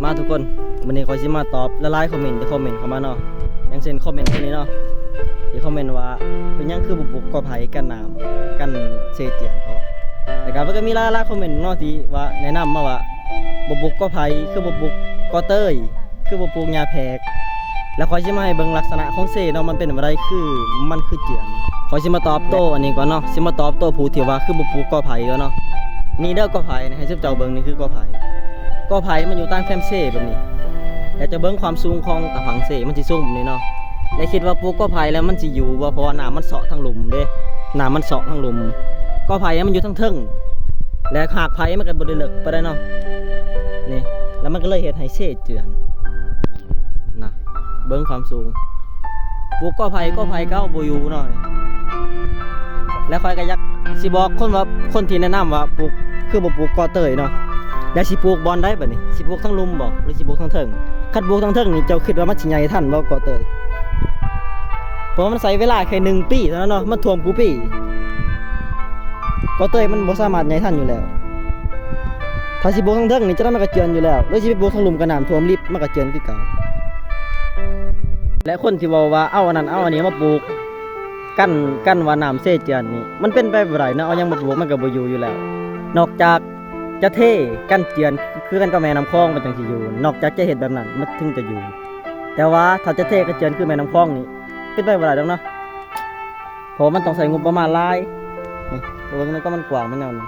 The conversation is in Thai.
มาทุกคนวันนี้ขอยสิมาตอบละลายคอมเมนต์ที่คอมเมนต์เข้ามาเนาะอย่างเช่นคอมเมนต์คนนี้เนาะที่คอมเมนต์ว่าเป็นหยังคือบุกกอไผ่กันน้ำกันเซเจียนเขาแต่ก็มีหลายคอมเมนต์เนาะที่ว่าแนะนำมาว่าบุกกอไผ่คือบุกกอเต้ยคือบุกยาแพกแล้วขอยสิมาให้เบิ่งลักษณะของเซเนาะมันเป็นอะไรคือมันคือเจียนขอยสิมาตอบโต้อันนี้ก่อนเนาะสิมาตอบโต้ผู้ที่ว่าคือบุกกอไผ่เนาะนี่เด้อกอไผ่ให้เจ้าเบิ่งนี่คือกอไผ่กอไผ่มันอยู่ตั้งแคมเซ่แบบนี้แต่จะเบิ้งความสูงของตะผังเซ่มันสิสูงแบบนี้เนาะและคิดว่าปลูกกอไผ่แล้วมันสิอยู่บ่เพราะว่าน้ำมันเสาะทั้งหลุมเด้น้ำมันเสาะทั้งหลุมกอไผ่มันอยู่ทั้งเทิงและหากไผ่มันก็บ่ได้เลิกไปได้เนาะนี่แล้วมันก็เลยเฮ็ดให้เซ่เจือนนะเบิ้งความสูงปลูกกอไผ่ก็บ่อยู่เนาะแล้วค่อยก็อยากสิบอกคนที่แนะนำว่าปลูกคือบ่ปลูกกอเตยเนาะแล้วสิปลูกบอลได้ป่ะนี่สิปลูกทั้งลุมบ่หรือสิปลูกทั้งเทิงคัดปลูกทั้งเทิงนี่เจ้าคิดว่ามันสิใหญ่ทันบ่กอเตยเพราะมันใช้เวลาแค่1 ปีเท่านั้นเนาะมันท่วมกูปีกอเตยมันบ่สามารถใหญ่ทันอยู่แล้วถ้าสิปลูกทั้งเทิงนี่จะได้มันก็เจือนอยู่แล้วหรือสิไปปลูกทั้งลุมก็น้ำท่วมลิบมันก็เจือนคือเก่าและคนที่ว่าเอาอันนั้นเอาอันนี้มาปลูกกันว่าน้ำเซ่เจือนนี่มันเป็นไปบ่ได้เนาะเอายังมาปลูกมันก็บ่อยู่แล้วนอกจากจะเท่กันเจือนคือกันกับแม่น้ำคลองมันจังสิอยู่นอกจากจะเห็นแบบนั้นมันถึงจะอยู่แต่ว่าถ้าจะเท่กันเจือนคือแม่น้ำคลองนี่เป็นไปบ่ได้ดอกเนาะเพราะมันต้องใส่งบประมาณหลายนี่ตัวมันก็มันกว้างมันแนวนี้